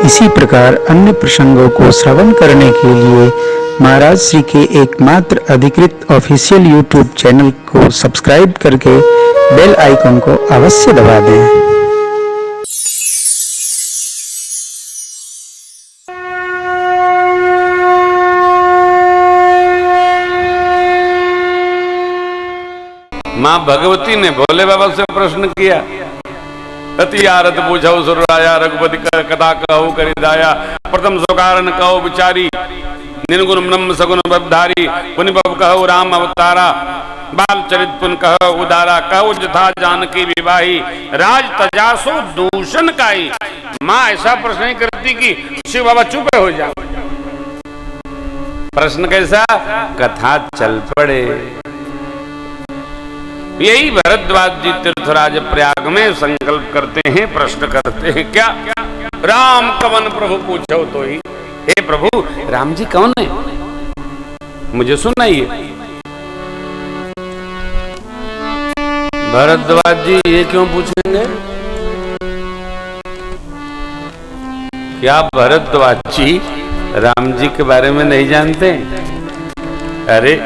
इसी प्रकार अन्य प्रसंगों को श्रवण करने के लिए महाराज श्री के एकमात्र अधिकृत ऑफिशियल यूट्यूब चैनल को सब्सक्राइब करके बेल आइकन को अवश्य दबा दें। मां भगवती ने भोले बाबा से प्रश्न किया, अति आरत पूछो सुराया रघुपति कथा कहो करिदाया, प्रथम सुकारण कहो विचारी, निर्गुण ब्रह्म सगुण बधारी, पुनि भव कहो राम अवतारा, बाल चरित पुन कहो उदारा, कहो जथा जानकी विवाही, राज तजासो दूषण काई। मां ऐसा प्रश्न नहीं करती कि शिव बाबा चुप हो जाओ। प्रश्न कैसा? कथा चल पड़े। यही भरद्वाज जी तीर्थराज प्रयाग में संकल्प करते हैं, प्रश्न करते हैं, क्या राम कवन प्रभु पूछो तो ही, हे प्रभु राम जी कौन है मुझे सुनाइए। भरद्वाज जी ये क्यों पूछेंगे? क्या भरद्वाज जी राम जी के बारे में नहीं जानते? अरे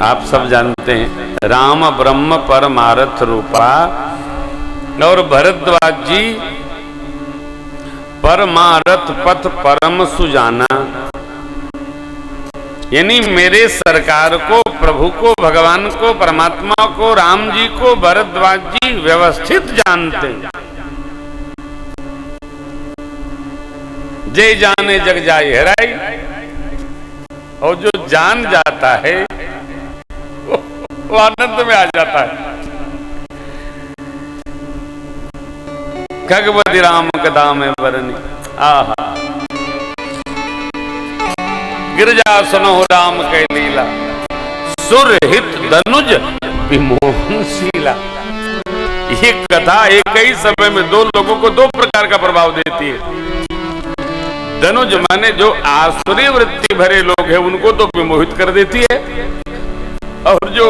आप सब जानते हैं, राम ब्रह्म परमार्थ रूपा, और भरद्वाज जी परमार्थ पथ परम सुजाना, यानी मेरे सरकार को, प्रभु को, भगवान को, परमात्मा को, राम जी को भरद्वाज जी व्यवस्थित जानते। जय जाने जग जाए हेराई, और जो जान जाता है वो आनंद में आ जाता है। खगवती राम कथा में वर्णि, आहा गिरजा सुनो राम के लीला, सुरहित धनुज विमोहनशीला। ये कथा एक ही समय में दो लोगों को दो प्रकार का प्रभाव देती है। धनुज माने जो आसुरी वृत्ति भरे लोग हैं उनको तो विमोहित कर देती है, और जो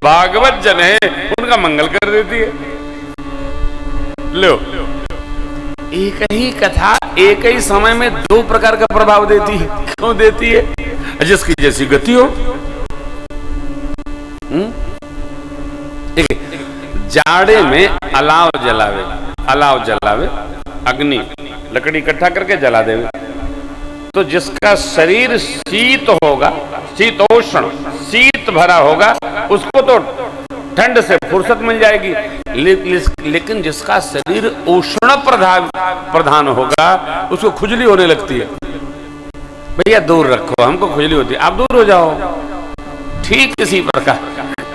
भागवत जन है उनका मंगल कर देती है। लो, एक ही कथा एक ही समय में दो प्रकार का प्रभाव देती है। क्यों देती है? जिसकी जैसी गति हो। जाड़े में अलाव जलावे अग्नि लकड़ी इकट्ठा करके जला देवे, तो जिसका शरीर शीत होगा, शीतोष्ण शीत भरा होगा, उसको तो ठंड से फुर्सत मिल जाएगी। लेकिन जिसका शरीर उष्ण प्रधान होगा उसको खुजली होने लगती है। भैया दूर रखो, हमको खुजली होती है, आप दूर हो जाओ। ठीक इसी प्रकार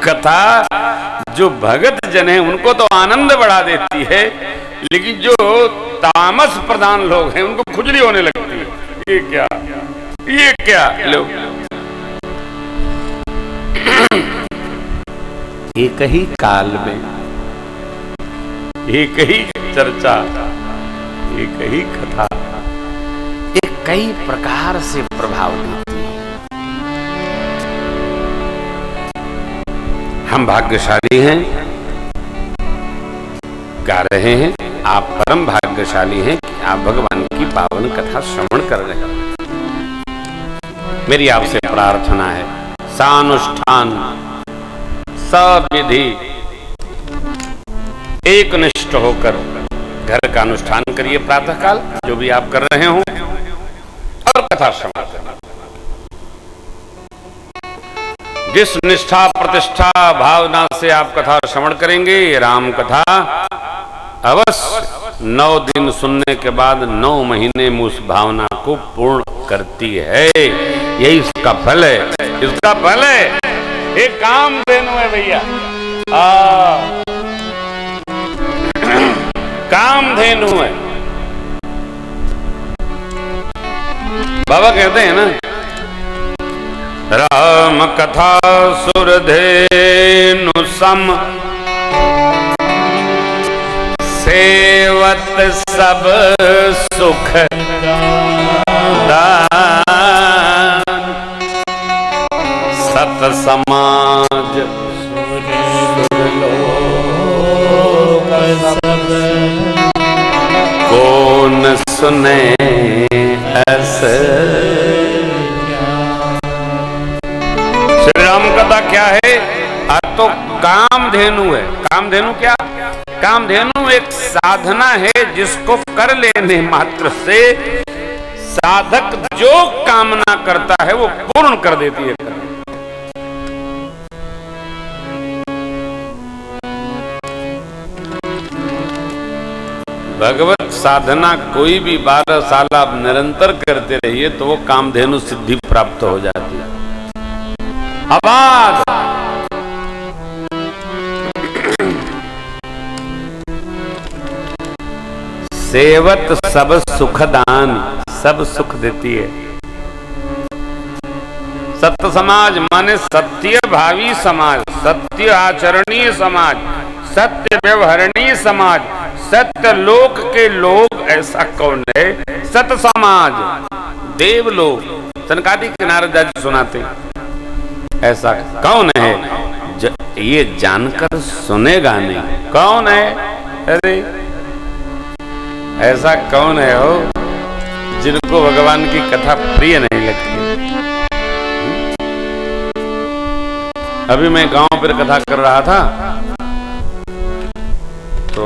कथा जो भगत जन है उनको तो आनंद बढ़ा देती है, लेकिन जो तामस प्रधान लोग हैं उनको खुजली होने लगती है। ये क्या लो, एक ही काल में एक ही चर्चा, एक ही कथा एक कई प्रकार से प्रभाव देती है। हम भाग्यशाली हैं, गा रहे हैं, आप परम भाग्यशाली हैं कि आप भगवान की पावन कथा श्रवण कर रहे हैं। मेरी आपसे प्रार्थना है, सानुष्ठान सविधि एक निष्ठ होकर घर का अनुष्ठान करिए। प्रातःकाल जो भी आप कर रहे हो, और कथा श्रवण करिए। जिस निष्ठा प्रतिष्ठा भावना से आप कथा श्रवण करेंगे, राम कथा अवश्य 9 दिन सुनने के बाद 9 महीने में उस भावना को पूर्ण करती है। यही इसका फल है, इसका फल है। एक काम देनु है भैया, काम धेनु है। बाबा कहते हैं ना, राम कथा सुरधेनु सम, सेवत सब सुख दान, सत समाज सुरलोक सब, को सुने ऐस। श्री राम कथा क्या है? तो कामधेनु है। कामधेनु क्या? कामधेनु एक साधना है जिसको कर लेने मात्र से साधक जो कामना करता है वो पूर्ण कर देती है। भगवत साधना कोई भी 12 साल आप निरंतर करते रहिए तो वो कामधेनु सिद्धि प्राप्त हो जाती है। अबाध सेवत सब सुखदान, सब सुख देती है। सत्य समाज माने सत्य भावी समाज, सत्य आचरणीय समाज, सत्य व्यवहारणीय समाज, सत्य लोक के लोग। ऐसा कौन है? सत समाज, देवलोक। सनकादिक नारद जी सुनाते ऐसा कौन है? ये जानकर सुनेगा नहीं। कौन है? अरे ऐसा कौन है हो जिनको भगवान की कथा प्रिय नहीं लगती? अभी मैं गांव पर कथा कर रहा था तो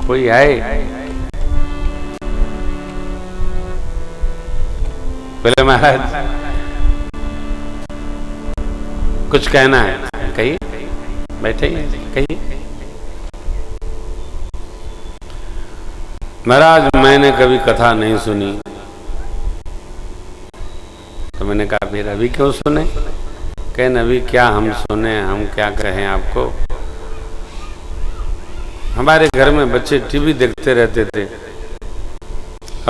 कोई आए, बोले महाराज कुछ कहना है। कहिए, बैठे कहिए। महाराज मैंने कभी कथा नहीं सुनी। तो मैंने कहा फिर अभी क्यों सुने? कहें अभी क्या हम सुने, हम क्या कहें आपको। हमारे घर में बच्चे टीवी देखते रहते थे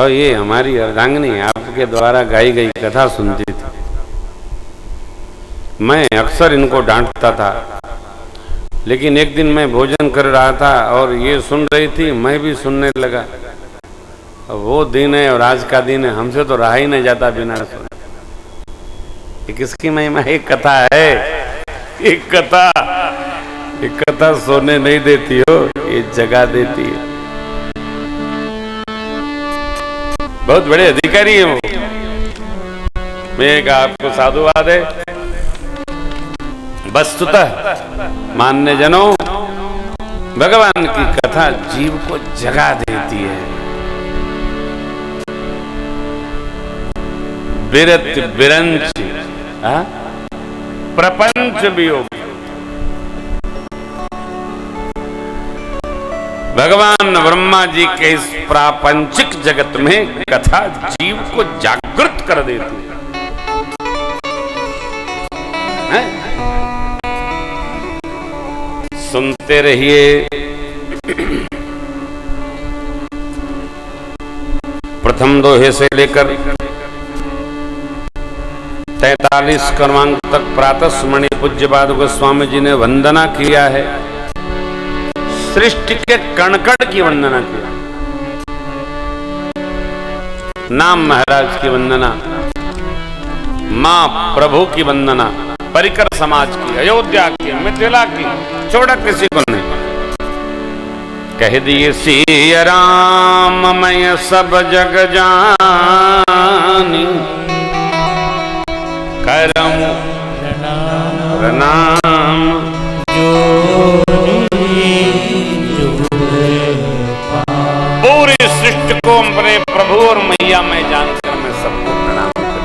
और ये हमारी अर्धांगिनी आपके द्वारा गाई गई कथा सुनती थी। मैं अक्सर इनको डांटता था, लेकिन एक दिन मैं भोजन कर रहा था और ये सुन रही थी, मैं भी सुनने लगा। वो दिन है और आज का दिन है, हमसे तो रहा ही नहीं जाता बिना सुने। ये किसकी महिमा? एक कथा है, एक कथा सोने नहीं देती हो, ये जगा देती है। बहुत बड़े अधिकारी है वो। मैं आपको साधुवाद है। वस्तुतः मान्य जनों, भगवान की कथा जीव को जगा देती है। विरत विरंच प्रपंच वियोग। भगवान ब्रह्मा जी के इस प्रापंचिक जगत में कथा जीव को जागृत कर देती है। सुनते रहिए। प्रथम दोहे से लेकर 43 क्रमांक तक प्रातः स्मरणीय पूज्यपाद गोस्वामी जी ने वंदना किया है। सृष्टि के कण कण की वंदना किया। नाम महाराज की वंदना, मां प्रभु की वंदना, परिकर समाज की, अयोध्या की, मिथिला की, छोड़ा किसी को नहीं। कह दिए सिया राम मैं सब जग जानी, करम प्रणाम पूरी सृष्टि को अपने प्रभु और मैया में जानकर मैं सबको प्रणाम करता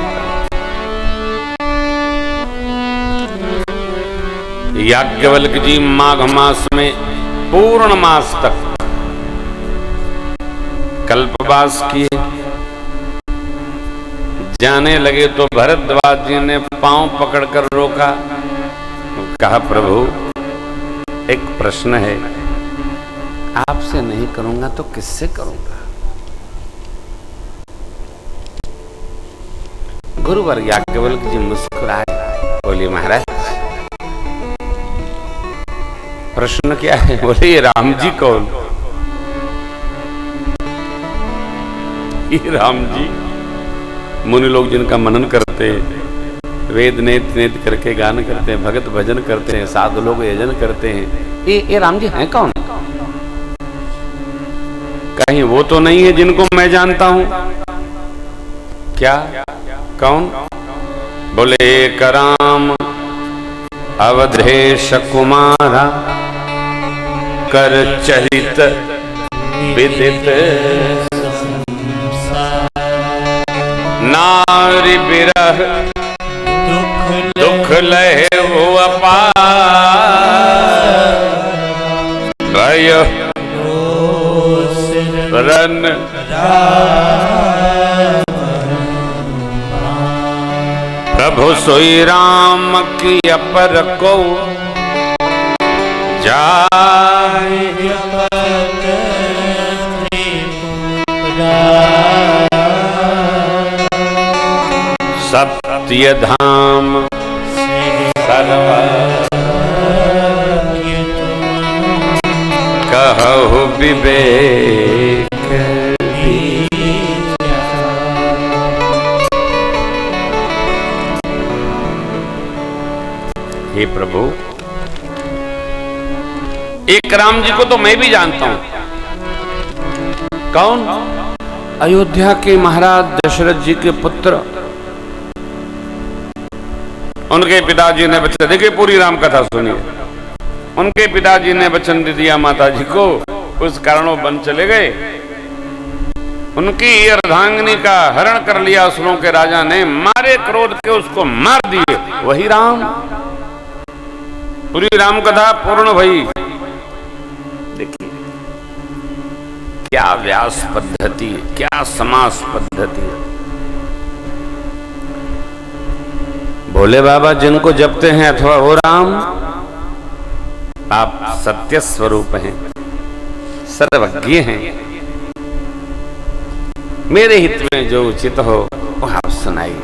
हूं। याज्ञवल्क्य जी माघ मास में पूर्ण मास तक कल्पवास किए। जाने लगे तो भरद्वाज जी ने पांव पकड़कर रोका। कहा प्रभु एक प्रश्न है, आपसे नहीं करूंगा तो किससे करूंगा? गुरुवर याज्ञवल्क्य जी मुस्कुराए, बोले महाराज प्रश्न क्या है? बोले ये राम जी कौन? ये राम जी मुनि लोग जिनका मनन करते हैं, वेद नेत नेत करके गान करते हैं, भगत भजन करते हैं, साधु लोग यजन करते हैं, ये राम जी हैं कौन? कहीं वो तो नहीं है जिनको मैं जानता हूं? क्या? कौन? बोले एक राम अवधेश कुमारा, कर चरित विदित नारी बिरह दुख लहे वो अपार, भय रन प्रभु सोई राम की अपर को जाय, सत्य धाम सर्व कहु विवेक। हे प्रभु, एक राम जी को तो मैं भी जानता हूं। कौन? अयोध्या के महाराज दशरथ जी के पुत्र। उनके पिताजी ने वचन, देखिए पूरी राम कथा सुनिए। उनके पिताजी ने वचन दे दिया माता जी को, उस कारणों वन चले गए। उनकी अर्धांगिनी का हरण कर लिया असुरों के राजा ने, मारे क्रोध के उसको मार दिए। वही राम। पूरी राम कथा पूर्ण भई। देखिए क्या व्यास पद्धति है, क्या समास पद्धति है। भोले बाबा जिनको जपते हैं अथवा वो राम, आप सत्य स्वरूप हैं, सर्वज्ञ हैं। मेरे हित में जो उचित हो वो आप सुनाइए।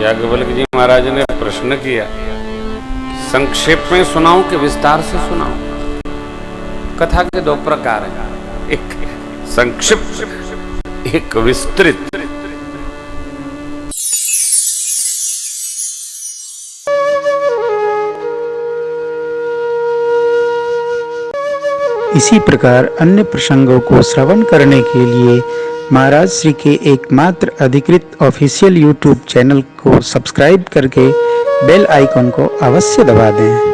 याज्ञवल्क्य जी महाराज ने प्रश्न किया, संक्षेप में सुनाऊं कि विस्तार से सुनाऊं? कथा के दो प्रकार हैं, एक संक्षिप्त, एक विस्तृत। इसी प्रकार अन्य प्रसंगों को श्रवण करने के लिए महाराज श्री के एकमात्र अधिकृत ऑफिशियल यूट्यूब चैनल को सब्सक्राइब करके बेल आइकन को अवश्य दबा दें।